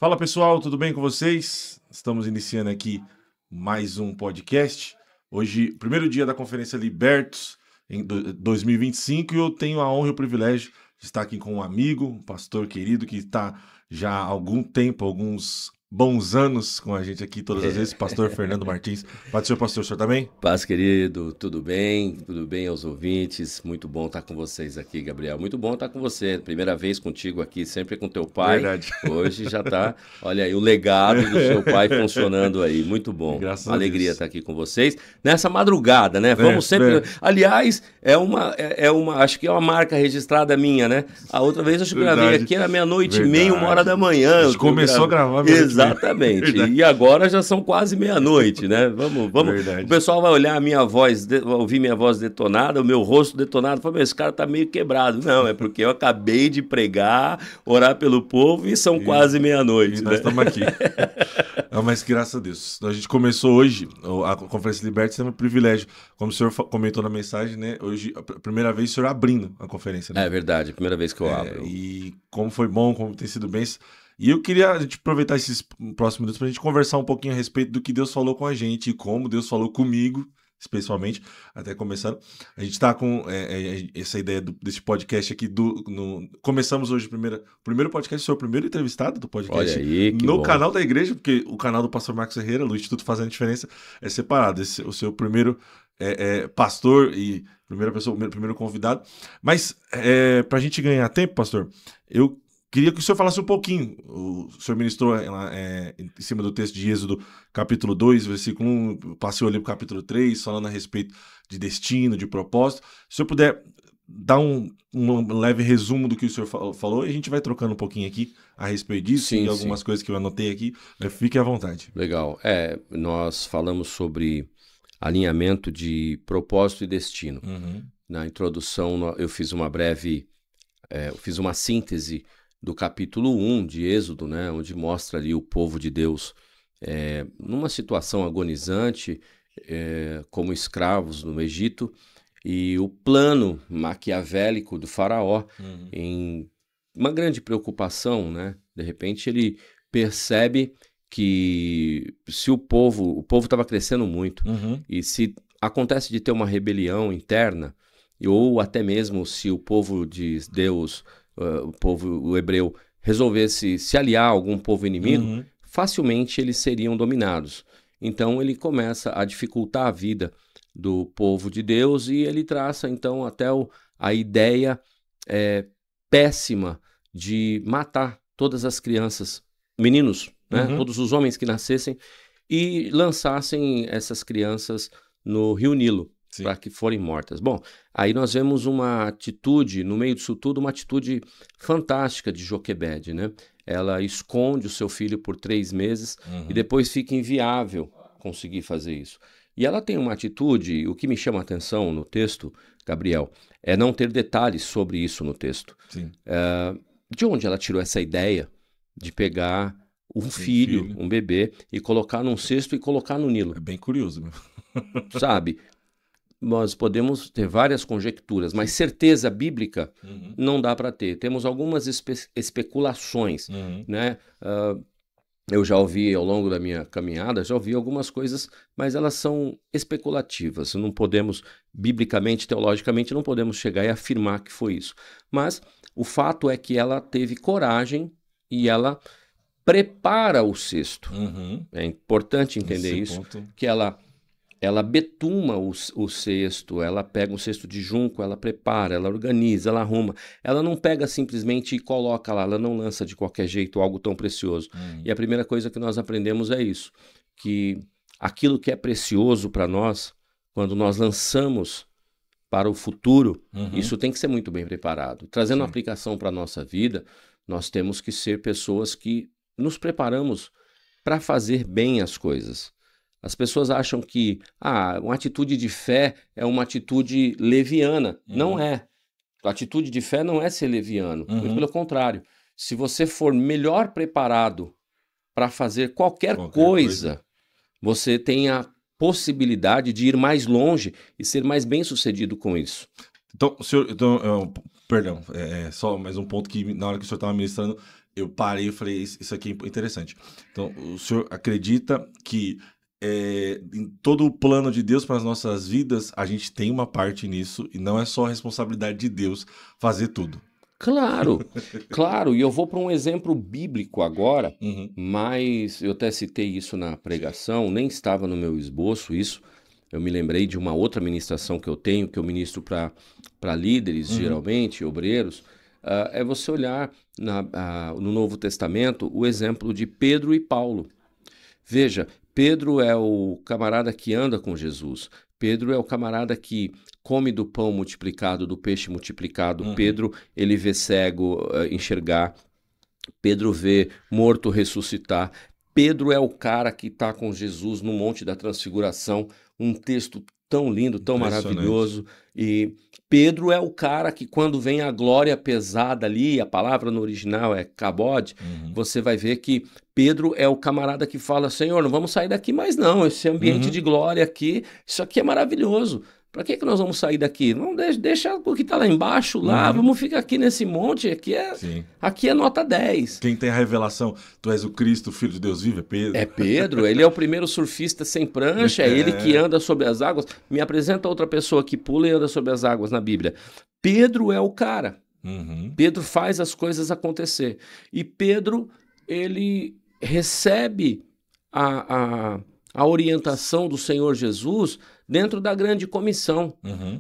Fala pessoal, tudo bem com vocês? Estamos iniciando aqui mais um podcast. Hoje, primeiro dia da Conferência Libertos em 2025 e eu tenho a honra e o privilégio de estar aqui com um amigo, um pastor querido que está já há algum tempo, alguns bons anos com a gente aqui todas as vezes, pastor Fernando Martins. Pode ser, pastor, o senhor também? Paz, querido, tudo bem? Tudo bem aos ouvintes? Muito bom estar com vocês aqui, Gabriel. Muito bom estar com você. Primeira vez contigo aqui, sempre com teu pai. Verdade. Hoje já tá, olha aí, o legado do seu pai funcionando aí. Muito bom. Graças Uma a alegria Deus. estar aqui com vocês. Nessa madrugada, né? Vamos sempre... Aliás, acho que é uma marca registrada minha, né? A outra vez eu gravei Verdade. aqui, era meia-noite e Verdade. meia, 1h da manhã. A gente começou a gravar meia-noite e meia. Exatamente. Verdade. E agora já são quase meia-noite, né? Vamos. Verdade. O pessoal vai olhar a minha voz, ouvir minha voz detonada, o meu rosto detonado. Fala, esse cara tá meio quebrado. Não, é porque eu acabei de pregar, orar pelo povo e são quase meia-noite. E né? nós estamos aqui. Não, mas graças a Deus. A gente começou hoje a Conferência Liberta, sendo um privilégio. Como o senhor comentou na mensagem, né? Hoje, a primeira vez o senhor abrindo a conferência, né? É verdade, a primeira vez que eu abro. E como foi bom, como tem sido bem. E eu queria a gente aproveitar esses próximos minutos para a gente conversar um pouquinho a respeito do que Deus falou com a gente e como Deus falou comigo, especialmente, até começando. A gente está com essa ideia desse podcast aqui. Começamos hoje o primeiro podcast, sou o primeiro entrevistado do podcast. Olha aí, que no bom. canal da igreja, porque o canal do pastor Marcos Ferreira, do Instituto Fazendo a Diferença, é separado. O seu primeiro pastor e primeiro convidado. Mas para a gente ganhar tempo, pastor, eu queria que o senhor falasse um pouquinho. O senhor ministrou em cima do texto de Êxodo, capítulo 2, versículo 1, passei ali para o capítulo 3, falando a respeito de destino, de propósito. Se o senhor puder dar um leve resumo do que o senhor falou, e a gente vai trocando um pouquinho aqui a respeito disso, Sim, e algumas coisas que eu anotei aqui. Fique à vontade. Legal. Nós falamos sobre alinhamento de propósito e destino. Uhum. Na introdução, eu fiz uma síntese do capítulo 1 de Êxodo, né, onde mostra ali o povo de Deus numa situação agonizante, como escravos no Egito, e o plano maquiavélico do faraó, em uma grande preocupação, né? De repente ele percebe que se o povo estava crescendo muito, e se acontece de ter uma rebelião interna, ou até mesmo se o povo de Deus, o hebreu, resolvesse se aliar a algum povo inimigo, facilmente eles seriam dominados. Então ele começa a dificultar a vida do povo de Deus e ele traça então até a ideia péssima de matar todas as crianças, meninos, né? Todos os homens que nascessem, e lançassem essas crianças no Rio Nilo, para que forem mortas. Bom, aí nós vemos uma atitude, no meio disso tudo, uma atitude fantástica de Joquebede, né? Ela esconde o seu filho por 3 meses e depois fica inviável conseguir fazer isso. E ela tem uma atitude, o que me chama a atenção no texto, Gabriel, é não ter detalhes sobre isso no texto. De onde ela tirou essa ideia de pegar um filho, um bebê, e colocar num cesto e colocar no Nilo? É bem curioso, meu. Sabe? Nós podemos ter várias conjecturas, mas certeza bíblica não dá para ter. Temos algumas especulações, né? Eu já ouvi ao longo da minha caminhada, já ouvi algumas coisas, mas elas são especulativas. Não podemos, biblicamente, teologicamente, não podemos chegar e afirmar que foi isso. Mas o fato é que ela teve coragem e ela prepara o cesto. É importante entender isso, que ela betuma o cesto, ela pega um cesto de junco, ela prepara, ela organiza, ela arruma. Ela não pega simplesmente e coloca lá, ela não lança de qualquer jeito algo tão precioso. E a primeira coisa que nós aprendemos é isso, que aquilo que é precioso para nós, quando nós lançamos para o futuro, isso tem que ser muito bem preparado. Trazendo uma aplicação para a nossa vida, nós temos que ser pessoas que nos preparamos para fazer bem as coisas. As pessoas acham que uma atitude de fé é uma atitude leviana. Não é. A atitude de fé não é ser leviano. Muito pelo contrário. Se você for melhor preparado para fazer qualquer coisa, você tem a possibilidade de ir mais longe e ser mais bem-sucedido com isso. Então, senhor, perdão, só mais um ponto que na hora que o senhor estava ministrando, eu parei e falei, isso aqui é interessante. Então, o senhor acredita que em todo o plano de Deus para as nossas vidas, a gente tem uma parte nisso e não é só a responsabilidade de Deus fazer tudo. Claro, claro, e eu vou para um exemplo bíblico agora, Uhum. mas eu até citei isso na pregação, nem estava no meu esboço isso, eu me lembrei de uma outra ministração que eu tenho, que eu ministro para líderes, geralmente, obreiros, é você olhar no Novo Testamento o exemplo de Pedro e Paulo. Veja, Pedro é o camarada que anda com Jesus. Pedro é o camarada que come do pão multiplicado, do peixe multiplicado. Pedro, ele vê cego enxergar. Pedro vê morto ressuscitar. Pedro é o cara que está com Jesus no Monte da Transfiguração. Um texto tão lindo, tão maravilhoso. E Pedro é o cara que quando vem a glória pesada ali, a palavra no original é kabod, você vai ver que Pedro é o camarada que fala, Senhor, não vamos sair daqui mais não, esse ambiente de glória aqui, isso aqui é maravilhoso. Para que nós vamos sair daqui? Não deixa o que está lá embaixo lá, vamos ficar aqui nesse monte, aqui é nota 10. Quem tem a revelação, tu és o Cristo, o Filho de Deus vivo, é Pedro. É Pedro, ele é o primeiro surfista sem prancha, é ele que anda sobre as águas. Me apresenta outra pessoa que pula e anda sobre as águas na Bíblia. Pedro é o cara. Pedro faz as coisas acontecer. E Pedro, ele recebe a orientação do Senhor Jesus dentro da grande comissão.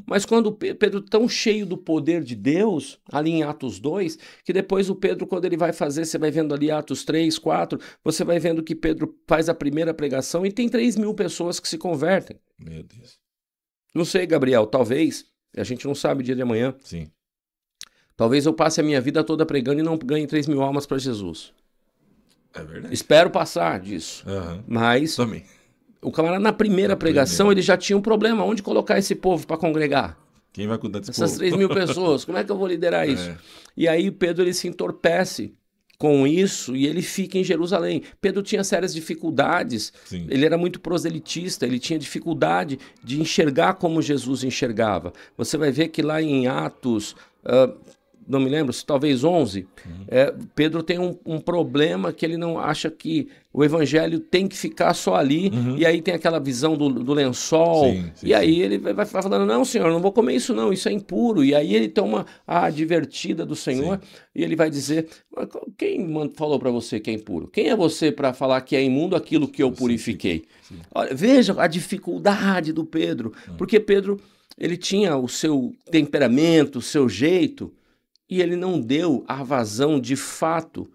Mas quando Pedro, tão cheio do poder de Deus, ali em Atos 2, que depois o Pedro, quando ele vai fazer, você vai vendo ali Atos 3, 4, você vai vendo que Pedro faz a primeira pregação e tem 3.000 pessoas que se convertem. Meu Deus. Não sei, Gabriel, talvez, a gente não sabe o dia de amanhã. Sim. Talvez eu passe a minha vida toda pregando e não ganhe 3.000 almas para Jesus. É verdade. Espero passar disso. Mas também. O camarada na primeira pregação, ele já tinha um problema. Onde colocar esse povo para congregar? Quem vai cuidar desse Essas povo? 3.000 pessoas, como é que eu vou liderar isso? E aí Pedro, ele se entorpece com isso e ele fica em Jerusalém. Pedro tinha sérias dificuldades, ele era muito proselitista, ele tinha dificuldade de enxergar como Jesus enxergava. Você vai ver que lá em Atos... não me lembro, se talvez 11, Pedro tem um problema que ele não acha que o evangelho tem que ficar só ali, e aí tem aquela visão do lençol, aí ele vai falando, não, senhor, não vou comer isso não, isso é impuro, e aí ele toma a advertida do Senhor, e ele vai dizer, quem falou para você que é impuro? Quem é você para falar que é imundo aquilo que eu purifiquei? Olha, veja a dificuldade do Pedro, porque Pedro, ele tinha o seu temperamento, o seu jeito, e ele não deu a vazão de fato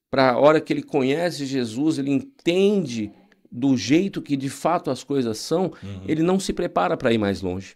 para a hora que ele conhece Jesus, ele entende do jeito que de fato as coisas são, ele não se prepara para ir mais longe.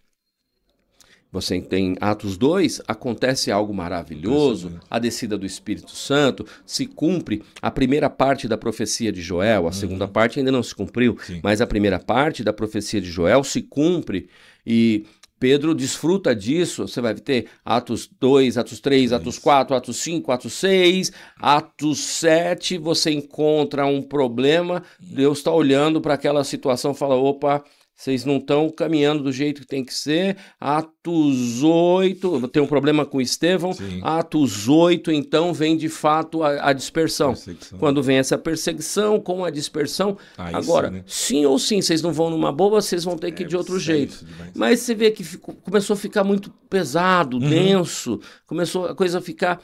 Você tem Atos 2, acontece algo maravilhoso, a descida do Espírito Santo, se cumpre a primeira parte da profecia de Joel, a segunda parte ainda não se cumpriu, mas a primeira parte da profecia de Joel se cumpre e Pedro desfruta disso, você vai ter Atos 2, Atos 3, Atos 4, Atos 5, Atos 6, Atos 7, você encontra um problema, Deus está olhando para aquela situação e fala, opa, vocês não estão caminhando do jeito que tem que ser. Atos 8, tem um problema com Estevão. Atos 8, então, vem de fato a dispersão. Quando vem essa perseguição com a dispersão, agora, sim ou sim, vocês não vão numa boa, vocês vão ter que ir de outro jeito. Mas você vê que começou a ficar muito pesado, denso, começou a coisa a ficar...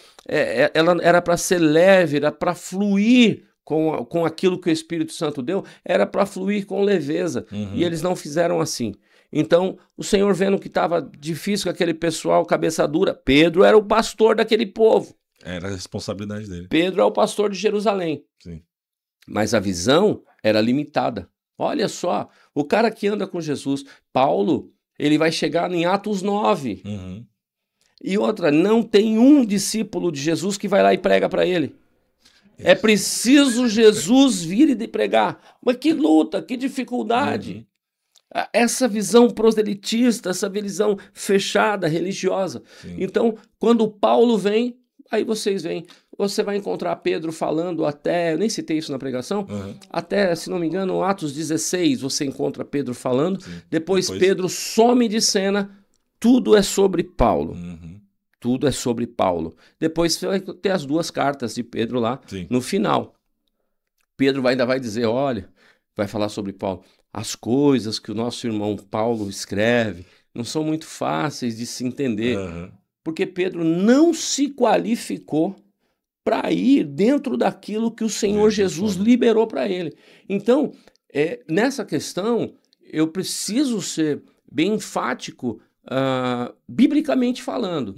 ela era para ser leve, era para fluir com aquilo que o Espírito Santo deu, era para fluir com leveza. E eles não fizeram assim. Então, o Senhor vendo que estava difícil com aquele pessoal, cabeça dura, Pedro era o pastor daquele povo. Era a responsabilidade dele. Pedro é o pastor de Jerusalém. Mas a visão era limitada. Olha só, o cara que anda com Jesus, Paulo, ele vai chegar em Atos 9. E outra, não tem um discípulo de Jesus que vai lá e prega para ele. É preciso Jesus vir e pregar. Mas que luta, que dificuldade. Essa visão proselitista, essa visão fechada, religiosa. Então, quando Paulo vem, aí vocês veem. Você vai encontrar Pedro falando até, eu nem citei isso na pregação, até, se não me engano, Atos 16, você encontra Pedro falando. Depois Pedro some de cena, tudo é sobre Paulo. Tudo é sobre Paulo. Depois você vai ter as 2 cartas de Pedro lá no final. Pedro ainda vai dizer, olha, vai falar sobre Paulo. As coisas que o nosso irmão Paulo escreve não são muito fáceis de se entender. Porque Pedro não se qualificou para ir dentro daquilo que o Senhor Jesus liberou para ele. Então, nessa questão, eu preciso ser bem enfático, biblicamente falando.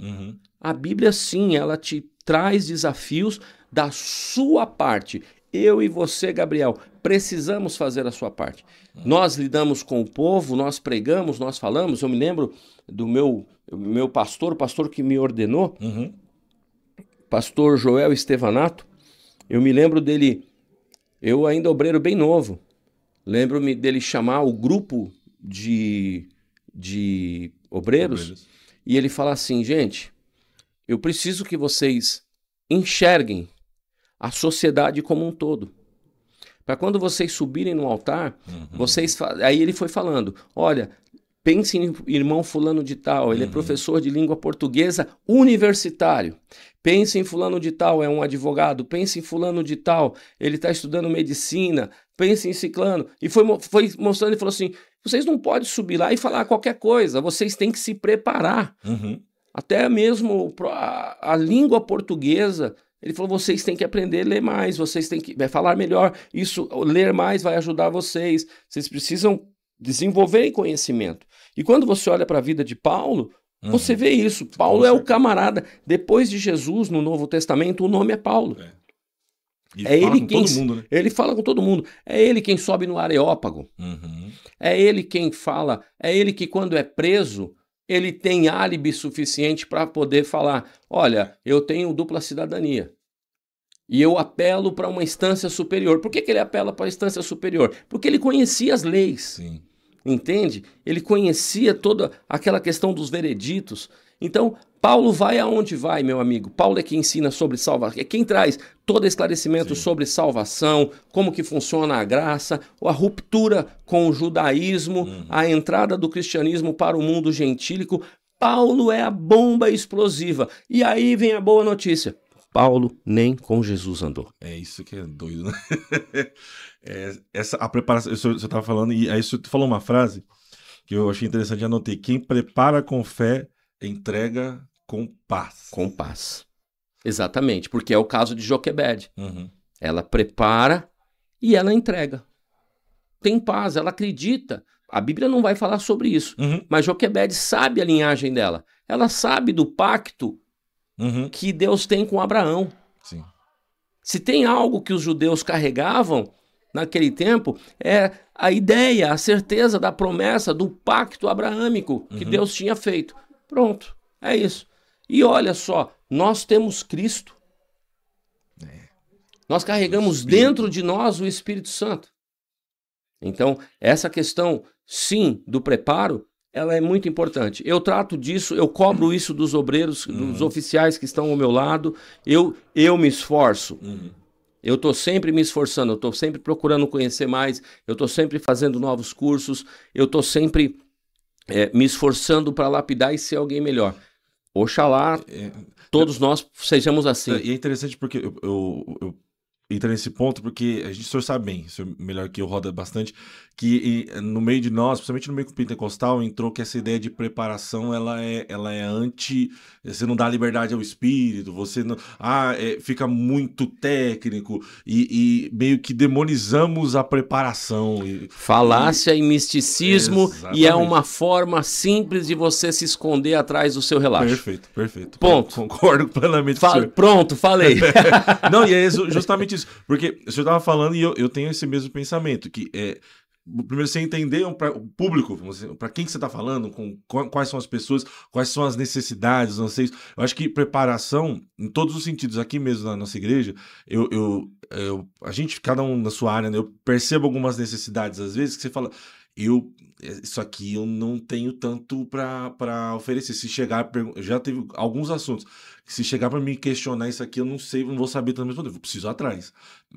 A Bíblia, sim, ela te traz desafios da sua parte. Eu e você, Gabriel, precisamos fazer a sua parte. Nós lidamos com o povo, nós pregamos, nós falamos. Eu me lembro do meu pastor, o pastor que me ordenou, pastor Joel Estevanato. Eu me lembro dele, eu ainda obreiro bem novo, lembro-me dele chamar o grupo de obreiros, e ele fala assim, gente, eu preciso que vocês enxerguem a sociedade como um todo. Para quando vocês subirem no altar, aí ele foi falando, olha, pense em irmão fulano de tal, ele é professor de língua portuguesa universitário. Pense em fulano de tal, é um advogado. Pense em fulano de tal, ele está estudando medicina. Pense em ciclano. E foi mostrando e falou assim, vocês não podem subir lá e falar qualquer coisa, vocês têm que se preparar. Até mesmo a língua portuguesa, ele falou, vocês têm que aprender a ler mais, vocês têm que falar melhor. Isso, ler mais vai ajudar vocês. Vocês precisam desenvolver conhecimento. E quando você olha para a vida de Paulo, você vê isso. Paulo é o camarada. Depois de Jesus, no Novo Testamento, o nome é Paulo. Ele fala com todo mundo. É ele quem sobe no Areópago. É ele quem fala. É ele que, quando é preso, ele tem álibi suficiente para poder falar, olha, eu tenho dupla cidadania. E eu apelo para uma instância superior. Por que ele apela para a instância superior? Porque ele conhecia as leis. Sim. Entende? Ele conhecia toda aquela questão dos vereditos. Então, Paulo vai aonde vai, meu amigo. Paulo é quem ensina sobre salvação, é quem traz todo esclarecimento sobre salvação, como que funciona a graça, a ruptura com o judaísmo, a entrada do cristianismo para o mundo gentílico. Paulo é a bomba explosiva. E aí vem a boa notícia. Paulo nem com Jesus andou. É isso que é doido, né? A preparação, você estava falando, e aí você falou uma frase que eu achei interessante, anotei. Quem prepara com fé, entrega com paz. Com paz. Exatamente, porque é o caso de Joquebede. Ela prepara e ela entrega. Tem paz, ela acredita. A Bíblia não vai falar sobre isso, mas Joquebede sabe a linhagem dela. Ela sabe do pacto que Deus tem com Abraão. Sim. Se tem algo que os judeus carregavam naquele tempo, é a ideia, a certeza da promessa do pacto abraâmico que Deus tinha feito. Pronto, é isso. E olha só, nós temos Cristo. Nós carregamos dentro de nós o Espírito Santo. Então, essa questão, sim, do preparo, ela é muito importante. Eu trato disso, eu cobro isso dos obreiros, dos oficiais que estão ao meu lado. Eu me esforço. Eu estou sempre me esforçando, eu estou sempre procurando conhecer mais, eu estou sempre fazendo novos cursos, eu estou sempre me esforçando para lapidar e ser alguém melhor. Oxalá todos nós sejamos assim. E é interessante porque eu entrei nesse ponto porque a gente sabe bem, isso é melhor que eu, roda bastante, que no meio de nós, principalmente no meio pentecostal, entrou que essa ideia de preparação, ela é anti, você não dá liberdade ao espírito, você não, fica muito técnico e meio que demonizamos a preparação. Falácia e misticismo, exatamente. E é uma forma simples de você se esconder atrás do seu relaxo. Perfeito. Ponto. Concordo plenamente com o senhor. Pronto, falei. Não, e é justamente isso, porque o senhor estava falando e eu tenho esse mesmo pensamento, que primeiro você entender o público, para quem que você está falando, quais são as pessoas, quais são as necessidades, não sei. Eu acho que preparação, em todos os sentidos, aqui mesmo na nossa igreja, a gente, cada um na sua área, né, eu percebo algumas necessidades, às vezes, que você fala, isso aqui eu não tenho tanto para oferecer. Se chegar, já teve alguns assuntos, que se chegar para me questionar isso aqui, eu não sei, não vou saber também responder, eu preciso ir atrás.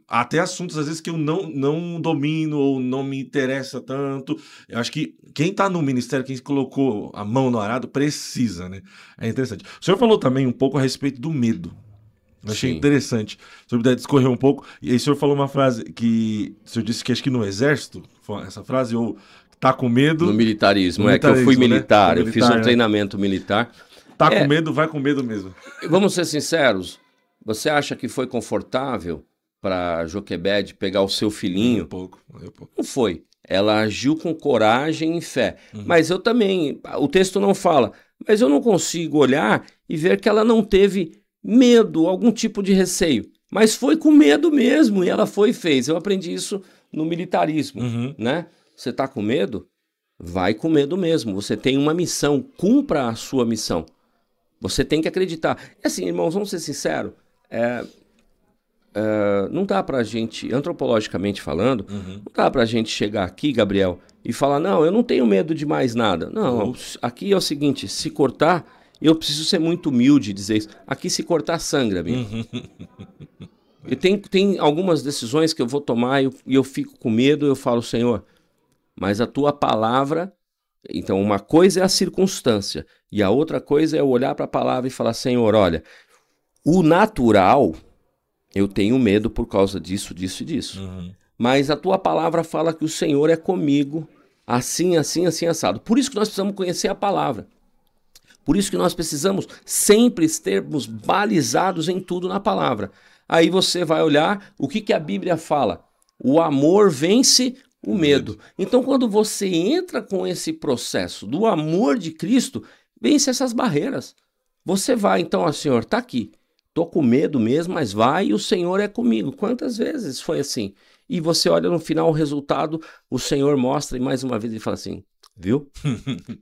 Até assuntos, às vezes, que eu não domino ou não me interessa tanto. Eu acho que quem tá no ministério, quem colocou a mão no arado, precisa, né? É interessante. O senhor falou também um pouco a respeito do medo. Eu achei Sim. interessante. O senhor puder discorrer um pouco. E aí o senhor falou uma frase que o senhor disse que acho que no exército, foi essa frase, ou tá com medo. No militarismo, No é que eu fui militarismo, né? militar, eu fiz um Militar, né? treinamento militar. Tá com É, medo, vai com medo mesmo. vamos ser sinceros, você acha que foi confortável para Joquebede pegar o seu Um filhinho? pouco, um pouco. Não foi. Ela agiu com coragem e fé. Uhum. Mas eu também, o texto não fala, mas eu não consigo olhar e ver que ela não teve medo, algum tipo de receio. Mas foi com medo mesmo e ela foi e fez. Eu aprendi isso no militarismo, Uhum. né? Você está com medo? Vai com medo mesmo. Você tem uma missão, cumpra a sua missão. Você tem que acreditar. E assim, irmãos, vamos ser sinceros, não dá pra gente, antropologicamente falando, Uhum. não dá pra gente chegar aqui, Gabriel, e falar, não, eu não tenho medo de mais nada. Não, Ups. aqui é o seguinte, se cortar, eu preciso ser muito humilde e dizer isso. Aqui se cortar, sangra, amigo. Uhum. E tem algumas decisões que eu vou tomar e eu fico com medo, eu falo, Senhor, mas a tua palavra... Então, uma coisa é a circunstância e a outra coisa é eu olhar para a palavra e falar, Senhor, olha, o natural, eu tenho medo por causa disso, disso e disso. Uhum. Mas a tua palavra fala que o Senhor é comigo, assim, assim, assim, assado. Por isso que nós precisamos conhecer a palavra. Por isso que nós precisamos sempre estarmos balizados em tudo na palavra. Aí você vai olhar o que a Bíblia fala. O amor vence o medo. Então, quando você entra com esse processo do amor de Cristo, vence essas barreiras. Você vai, então, ó, Senhor, tá aqui. Tô com medo mesmo, mas vai e o Senhor é comigo. Quantas vezes foi assim? E você olha no final o resultado, o Senhor mostra e mais uma vez ele fala assim, viu?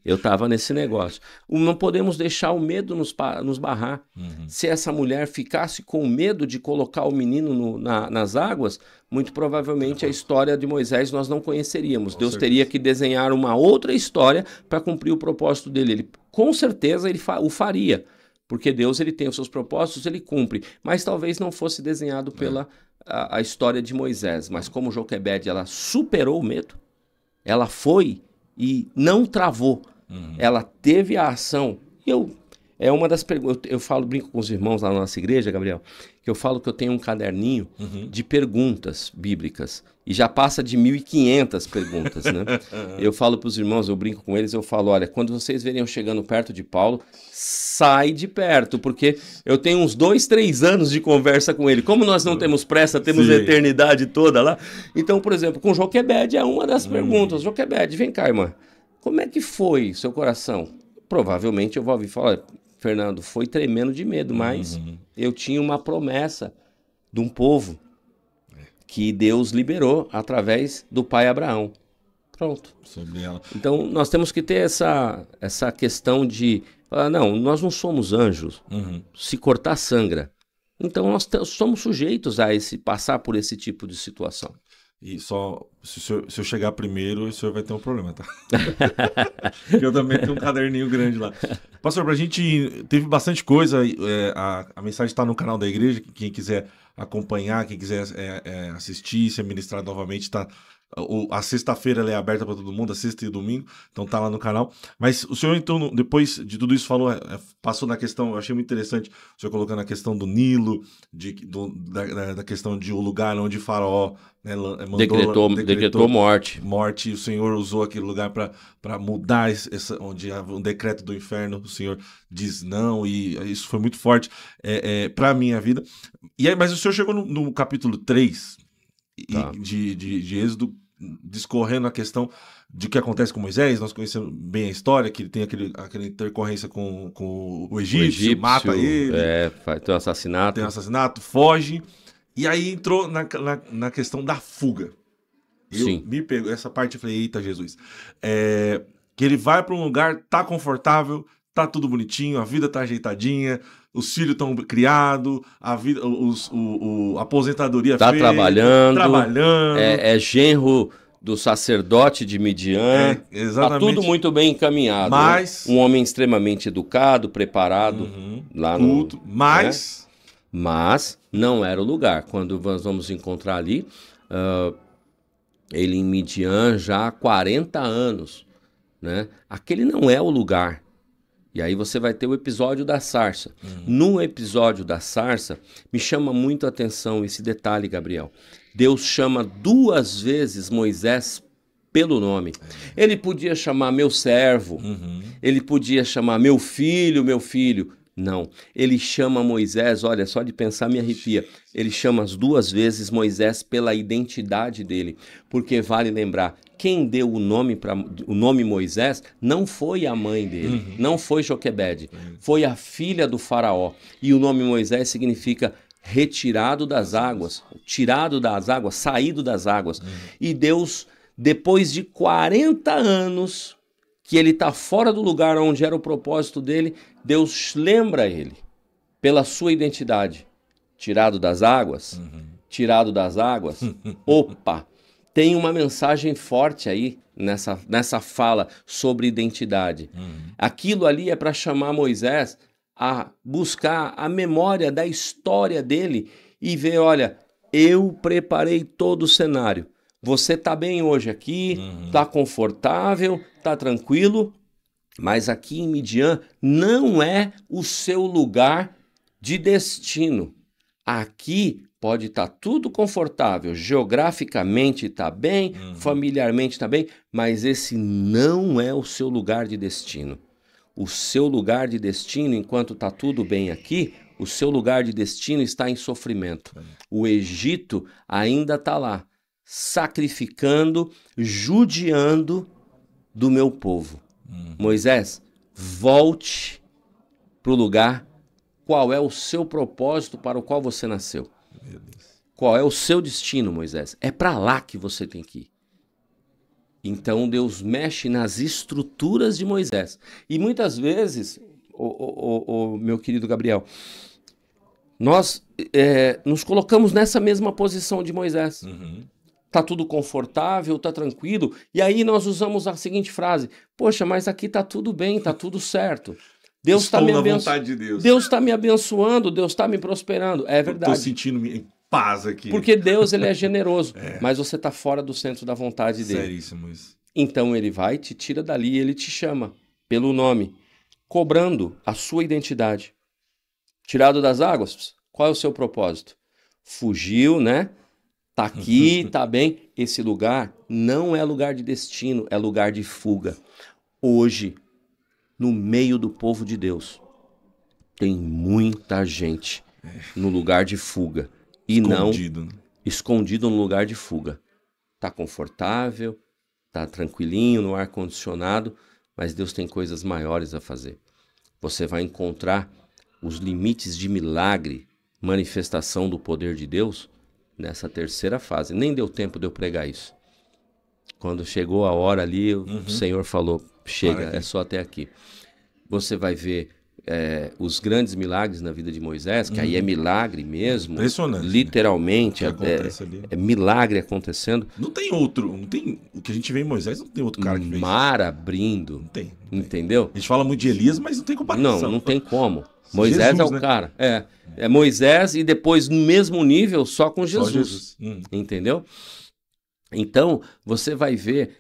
Eu tava nesse negócio. Não podemos deixar o medo nos barrar. Uhum. Se essa mulher ficasse com medo de colocar o menino nas águas, muito provavelmente a história de Moisés nós não conheceríamos. Deus teria que desenhar uma outra história para cumprir o propósito dele. Ele, com certeza ele o faria, porque Deus ele tem os seus propósitos, ele cumpre. Mas talvez não fosse desenhado pela a história de Moisés. Mas como Joquebede, ela superou o medo, ela foi e não travou. Uhum. Ela teve a ação. É uma das perguntas. Eu falo, brinco com os irmãos lá na nossa igreja, Gabriel, que eu falo que eu tenho um caderninho de perguntas bíblicas. E já passa de 1.500 perguntas, né? Eu falo para os irmãos, eu brinco com eles, eu falo, olha, quando vocês verem eu chegando perto de Paulo, sai de perto, porque eu tenho uns 2, 3 anos de conversa com ele. Como nós não temos pressa, temos a eternidade toda lá. Então, por exemplo, com Joquebede é uma das perguntas. Joquebede, vem cá, irmã. Como é que foi seu coração? Provavelmente eu vou ouvir falar, Fernando, foi tremendo de medo, mas eu tinha uma promessa de um povo que Deus liberou através do pai Abraão. Pronto. Sobre ela. Então, nós temos que ter essa questão de falar, não, nós não somos anjos. Se cortar, sangra. Então, nós somos sujeitos a passar por esse tipo de situação. E só, se eu chegar primeiro, o senhor vai ter um problema, tá? Eu também tenho um caderninho grande lá. Pastor, pra gente, teve bastante coisa, a mensagem está no canal da igreja, quem quiser acompanhar, quem quiser assistir, ser ministrado novamente, tá... A sexta-feira ela é aberta para todo mundo, a sexta e o domingo, então tá lá no canal. Mas o senhor, então, depois de tudo isso, falou, passou na questão, eu achei muito interessante, o senhor colocando a questão do Nilo, da questão de o lugar onde Faraó, né, decretou morte. Morte, e o senhor usou aquele lugar para mudar onde um decreto do inferno, o senhor diz não, e isso foi muito forte para a minha vida. Mas o senhor chegou no capítulo 3 de Êxodo, discorrendo a questão de que acontece com Moisés. Nós conhecemos bem a história, que ele tem aquela intercorrência com o egípcio, mata ele. Tem um assassinato. Foge. E aí entrou na questão da fuga. Sim. Me pegou essa parte, eu falei, eita Jesus. Que ele vai para um lugar, tá confortável, tá tudo bonitinho, a vida tá ajeitadinha, os filhos estão criados, a aposentadoria tá feita, trabalhando, trabalhando. É genro do sacerdote de Midian. Está tudo muito bem encaminhado. Mas... né? Um homem extremamente educado, preparado. Lá culto, no, mas... Né? Mas não era o lugar. Quando nós vamos encontrar ali, ele em Midian já há 40 anos. Né? Aquele não é o lugar. E aí você vai ter o episódio da sarça. No episódio da sarça, me chama muito a atenção esse detalhe, Gabriel. Deus chama 2 vezes Moisés pelo nome. Ele podia chamar meu servo, ele podia chamar meu filho. Não, ele chama Moisés, olha, só de pensar me arrepia. Ele chama as 2 vezes Moisés pela identidade dele. Porque vale lembrar, quem deu o nome Moisés não foi a mãe dele, não foi Joquebede, foi a filha do faraó. E o nome Moisés significa retirado das águas, tirado das águas, saído das águas. E Deus, depois de 40 anos que ele está fora do lugar onde era o propósito dele, Deus lembra ele pela sua identidade. Tirado das águas, tirado das águas. Opa! Tem uma mensagem forte aí nessa fala sobre identidade. Aquilo ali é para chamar Moisés a buscar a memória da história dele e ver, olha, eu preparei todo o cenário. Você está bem hoje aqui, está confortável, está tranquilo, mas aqui em Midian não é o seu lugar de destino. Aqui pode estar tudo confortável, geograficamente está bem, familiarmente está bem, mas esse não é o seu lugar de destino. O seu lugar de destino, enquanto está tudo bem aqui, o seu lugar de destino está em sofrimento. O Egito ainda está lá, sacrificando, judiando do meu povo. Moisés, volte para o lugar. Qual é o seu propósito para o qual você nasceu? Qual é o seu destino, Moisés? É para lá que você tem que ir. Então Deus mexe nas estruturas de Moisés. E muitas vezes, meu querido Gabriel, nós nos colocamos nessa mesma posição de Moisés. Tá tudo confortável, tá tranquilo. E aí nós usamos a seguinte frase: poxa, mas aqui tá tudo bem, tá tudo certo. Deus está me abençoando. De Deus. Deus está me abençoando, Deus está me prosperando. É verdade. Estou sentindo em paz aqui. Porque Deus, ele é generoso, mas você está fora do centro da vontade dele. Seríssimo isso. Então ele vai, te tira dali e ele te chama pelo nome, cobrando a sua identidade. Tirado das águas, qual é o seu propósito? Fugiu, né? Tá aqui, tá bem. Esse lugar não é lugar de destino, é lugar de fuga. Hoje, no meio do povo de Deus, tem muita gente no lugar de fuga. E escondido. Não escondido no lugar de fuga. Tá confortável, tá tranquilinho no ar-condicionado, mas Deus tem coisas maiores a fazer. Você vai encontrar os limites de milagre, manifestação do poder de Deus, nessa terceira fase. Nem deu tempo de eu pregar isso. Quando chegou a hora ali, o Senhor falou, chega, é só até aqui. Você vai ver os grandes milagres na vida de Moisés, que aí é milagre mesmo. Impressionante. Literalmente, é milagre acontecendo. Não tem outro, não tem, o que a gente vê em Moisés, não tem outro cara que fez. Mar abrindo. Não tem. Entendeu? A gente fala muito de Elias, mas não tem comparação. Não tem como. Moisés Jesus, é o cara. É Moisés e depois no mesmo nível só com Jesus. Só Jesus. Entendeu? Então, você vai ver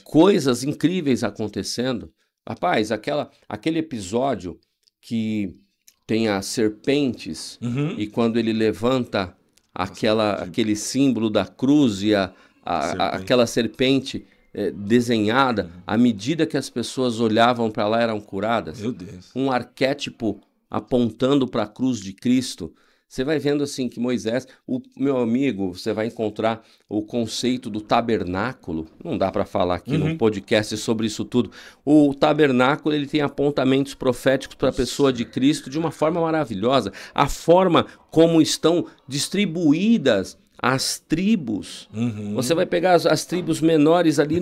coisas incríveis acontecendo. Rapaz, aquele episódio que tem as serpentes e quando ele levanta aquele símbolo da cruz e aquela serpente desenhada, à medida que as pessoas olhavam para lá eram curadas. Meu Deus. Um arquétipo apontando para a cruz de Cristo. Você vai vendo assim que Moisés, meu amigo, você vai encontrar o conceito do tabernáculo. Não dá para falar aqui num podcast sobre isso tudo. O tabernáculo, ele tem apontamentos proféticos para a pessoa de Cristo de uma forma maravilhosa. A forma como estão distribuídas as tribos. Você vai pegar as tribos menores ali,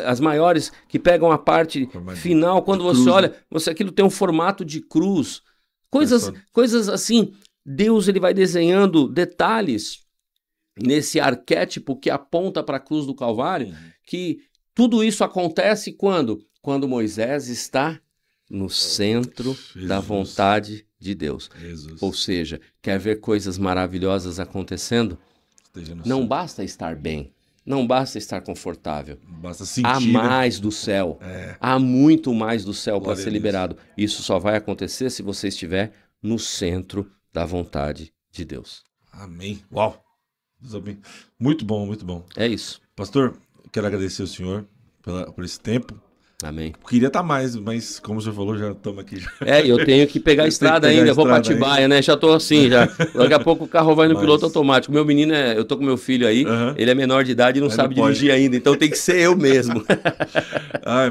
as maiores, que pegam a parte final. Quando você olha, aquilo tem um formato de cruz. Coisas assim. Deus, ele vai desenhando detalhes nesse arquétipo que aponta para a cruz do Calvário, que tudo isso acontece quando Moisés está no centro da vontade de Deus. Ou seja, quer ver coisas maravilhosas acontecendo? Não basta estar bem, não basta estar confortável. Basta sentir, há mais do céu, há muito mais do céu para ser liberado. Isso só vai acontecer se você estiver no centro da vontade de Deus. Amém. Uau! Muito bom, muito bom. É isso. Pastor, quero agradecer ao senhor por esse tempo. Amém. Queria estar mais, mas como o senhor falou, já estamos aqui. Eu tenho que pegar a estrada ainda, vou para Atibaia, né? Já tô assim, já. Daqui a pouco o carro vai no piloto automático. Meu menino, eu tô com meu filho aí, ele é menor de idade e não sabe dirigir ainda, então tem que ser eu mesmo.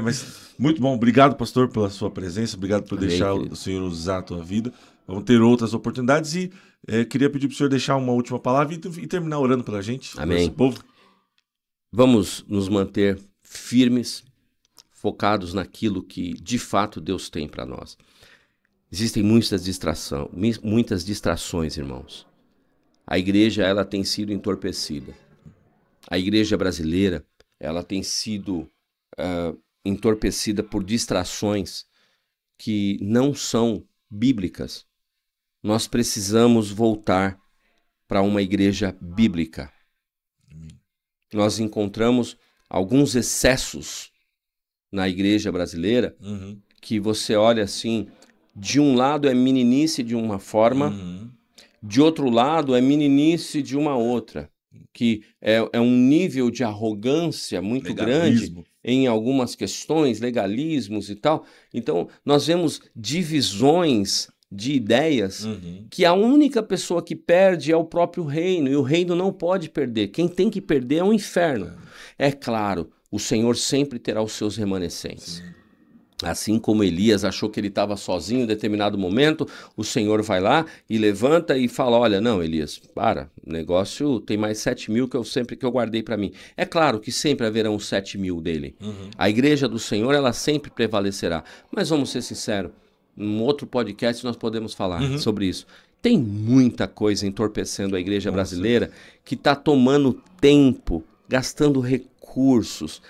Mas muito bom, obrigado, pastor, pela sua presença, obrigado por deixar o senhor usar a tua vida. Vamos ter outras oportunidades e queria pedir para o senhor deixar uma última palavra e terminar orando pela gente. Amém. Povo. Vamos nos manter firmes, focados naquilo que de fato Deus tem para nós. Existem muitas distrações, irmãos. A igreja, ela tem sido entorpecida. A igreja brasileira, ela tem sido entorpecida por distrações que não são bíblicas. Nós precisamos voltar para uma igreja bíblica. Nós encontramos alguns excessos na igreja brasileira, que você olha assim, de um lado é meninice de uma forma, de outro lado é meninice de uma outra, que é um nível de arrogância muito grande em algumas questões, legalismos e tal. Então, nós vemos divisões de ideias que a única pessoa que perde é o próprio reino, e o reino não pode perder. Quem tem que perder é o inferno. É claro, o Senhor sempre terá os seus remanescentes. Assim como Elias achou que ele estava sozinho em determinado momento, o Senhor vai lá e levanta e fala, olha, não, Elias, o negócio tem mais 7.000 que eu guardei para mim. É claro que sempre haverão os 7.000 dele. A igreja do Senhor, ela sempre prevalecerá. Mas vamos ser sinceros, num outro podcast nós podemos falar sobre isso. Tem muita coisa entorpecendo a igreja brasileira que está tomando tempo, gastando recursos,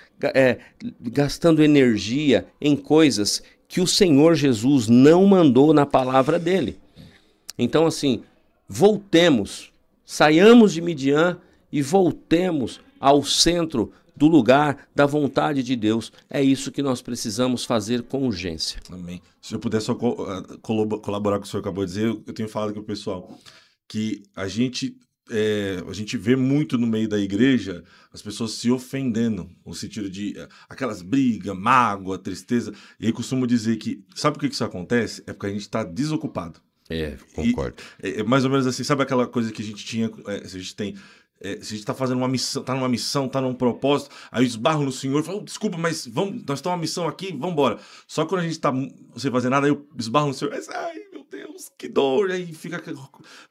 gastando energia em coisas que o Senhor Jesus não mandou na palavra dele. Então, assim, voltemos, saiamos de Midian e voltemos ao centro do lugar da vontade de Deus. É isso que nós precisamos fazer com urgência. Amém. Se eu puder só colaborar com o que o senhor acabou de dizer, eu tenho falado com o pessoal que a gente vê muito no meio da igreja as pessoas se ofendendo, no sentido de aquelas brigas, mágoa, tristeza. E aí costumo dizer que, sabe por que isso acontece? É porque a gente está desocupado. Concordo. É mais ou menos assim, sabe aquela coisa que a gente tinha, se a gente tem... se a gente está fazendo uma missão, está numa missão, está num propósito, aí eu esbarro no Senhor e falo, desculpa, mas nós estamos numa missão aqui, vamos embora. Só que quando a gente está sem fazer nada, aí eu esbarro no Senhor, ai meu Deus, que dor, aí fica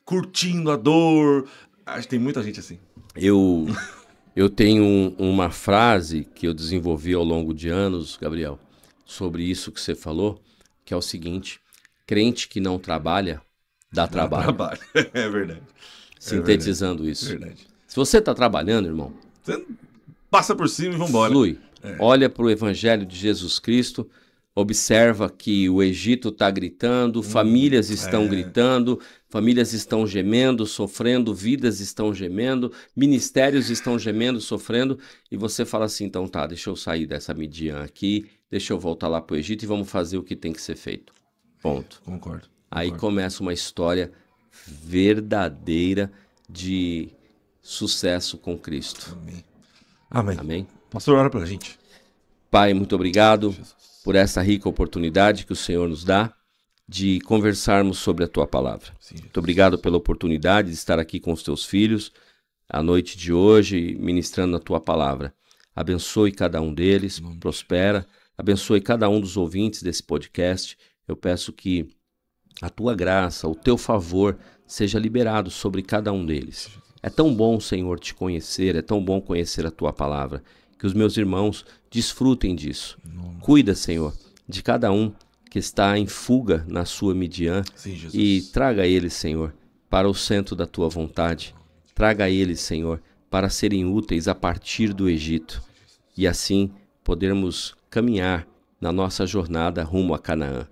curtindo a dor. Acho que tem muita gente assim. Eu tenho uma frase que eu desenvolvi ao longo de anos, Gabriel, sobre isso que você falou, que é o seguinte, crente que não trabalha, dá trabalho. É verdade. Sintetizando isso. Verdade. Se você está trabalhando, irmão, você passa por cima e vambora. Flui. Olha para o Evangelho de Jesus Cristo, observa que o Egito está gritando, famílias estão gritando, famílias estão gemendo, sofrendo, vidas estão gemendo, ministérios estão gemendo, sofrendo, e você fala assim, então tá, deixa eu sair dessa Midian aqui, deixa eu voltar lá para o Egito e vamos fazer o que tem que ser feito. Ponto. Concordo. Aí começa uma história verdadeira de sucesso com Cristo. Amém. Pastor, ora pra gente. Pai, muito obrigado por essa rica oportunidade que o Senhor nos dá de conversarmos sobre a Tua Palavra. Muito obrigado pela oportunidade de estar aqui com os Teus filhos a noite de hoje, ministrando a Tua Palavra. Abençoe cada um deles, prospera, abençoe cada um dos ouvintes desse podcast. Eu peço que a Tua graça, o Teu favor seja liberado sobre cada um deles. É tão bom, Senhor, te conhecer, é tão bom conhecer a Tua Palavra, que os meus irmãos desfrutem disso. Cuida, Senhor, de cada um que está em fuga na sua Midian e traga eles, Senhor, para o centro da Tua vontade. Traga eles, Senhor, para serem úteis a partir do Egito e assim podermos caminhar na nossa jornada rumo a Canaã.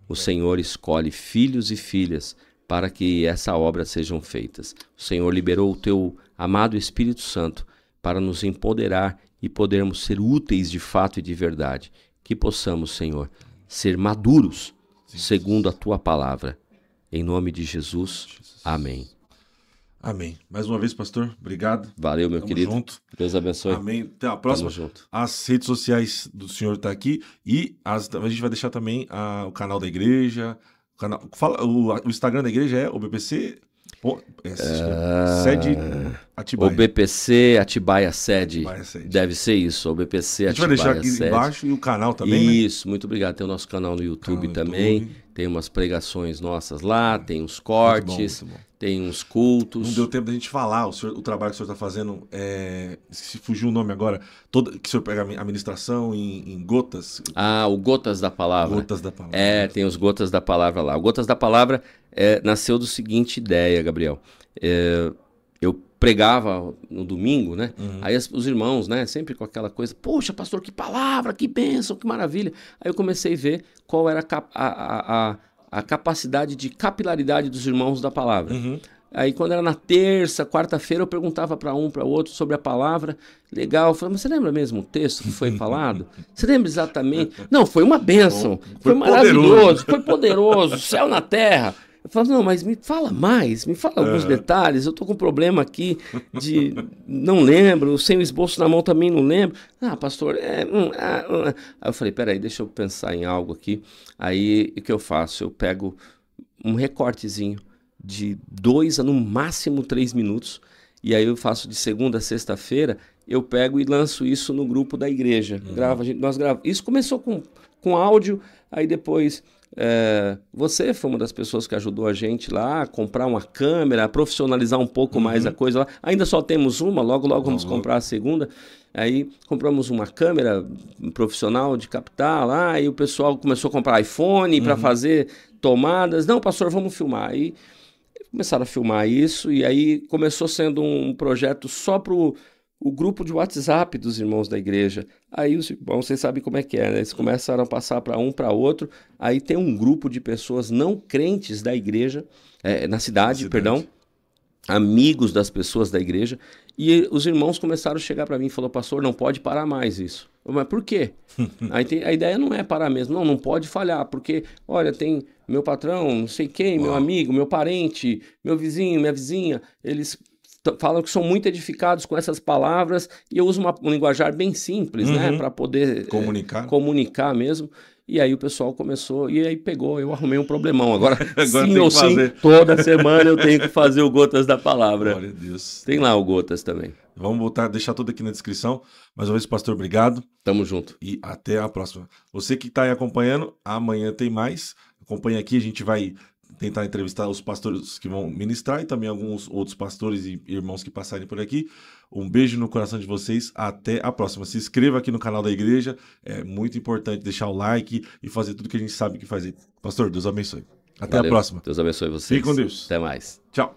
O Senhor escolhe filhos e filhas para que essa obra sejam feitas. O Senhor liberou o teu amado Espírito Santo para nos empoderar e podermos ser úteis de fato e de verdade. Que possamos, Senhor, ser maduros segundo a tua palavra. Em nome de Jesus, amém. Amém. Mais uma vez, pastor, obrigado. Valeu, meu querido. Junto. Deus abençoe. Amém. Até a próxima. Tamo junto. As redes sociais do senhor tá aqui e a gente vai deixar também o canal da igreja. O Instagram da igreja é o BPC sede Atibaia. O BPC Atibaia sede. Sede. Deve ser isso, o BPC Atibaia. A gente vai deixar aqui sede. Embaixo e o canal também, isso, né? Muito obrigado. Tem o nosso canal no YouTube também. Tem umas pregações nossas lá, tem uns cortes, muito bom. Tem uns cultos. Não deu tempo da gente falar o trabalho que o senhor está fazendo. Se fugiu o nome agora, que o senhor pega a ministração em gotas. O Gotas da Palavra. Gotas da Palavra. Tem os Gotas da Palavra lá. O Gotas da Palavra nasceu do seguinte ideia, Gabriel. Eu pregava no domingo, né? Aí os irmãos, né? Sempre com aquela coisa, poxa, pastor, que palavra, que bênção, que maravilha. Aí eu comecei a ver qual era a capacidade de capilaridade dos irmãos da palavra. Aí quando era na terça, quarta-feira, eu perguntava para um, para outro sobre a palavra. Legal, eu falei, mas você lembra mesmo o texto que foi falado? Você lembra exatamente? Não, foi uma bênção, foi maravilhoso, foi poderoso, céu na terra. Eu falo, não, mas me fala mais, me fala alguns detalhes, eu tô com um problema aqui de não lembro, sem o esboço na mão também não lembro. Pastor, Aí eu falei, peraí, deixa eu pensar em algo aqui. Aí o que eu faço? Eu pego um recortezinho de 2 a no máximo 3 minutos, e aí eu faço de segunda a sexta-feira, eu pego e lanço isso no grupo da igreja. Nós gravamos. Isso começou com áudio, aí depois... você foi uma das pessoas que ajudou a gente lá a comprar uma câmera, a profissionalizar um pouco mais a coisa lá. Ainda só temos uma, logo vamos comprar a segunda. Aí compramos uma câmera profissional de captar lá, aí o pessoal começou a comprar iPhone para fazer tomadas. Não, pastor, vamos filmar. Aí começaram a filmar isso, e aí começou sendo um projeto só para o grupo de WhatsApp dos irmãos da igreja. Aí os irmãos, vocês sabem como é que é, né? Eles começaram a passar para um, para outro. Aí tem um grupo de pessoas não crentes da igreja, na cidade, perdão, amigos das pessoas da igreja. E os irmãos começaram a chegar para mim e falaram, pastor, não pode parar mais isso. Mas por quê? A ideia não é parar mesmo. Não pode falhar, porque, olha, tem meu patrão, não sei quem, meu amigo, meu parente, meu vizinho, minha vizinha, eles... falam que são muito edificados com essas palavras, e eu uso um linguajar bem simples, né, para poder comunicar mesmo. E aí o pessoal começou, e aí pegou, eu arrumei um problemão. Agora sim ou sim, toda semana eu tenho que fazer o Gotas da Palavra. Glória a Deus. Tem lá o Gotas também. Vamos deixar tudo aqui na descrição. Mais uma vez, pastor, obrigado. Tamo junto. E até a próxima. Você que está aí acompanhando, amanhã tem mais. Acompanhe aqui, a gente vai tentar entrevistar os pastores que vão ministrar e também alguns outros pastores e irmãos que passarem por aqui. Um beijo no coração de vocês. Até a próxima. Se inscreva aqui no canal da igreja. É muito importante deixar o like e fazer tudo que a gente sabe que fazer. Pastor, Deus abençoe. Até a próxima. Deus abençoe vocês. Fique com Deus. Até mais. Tchau.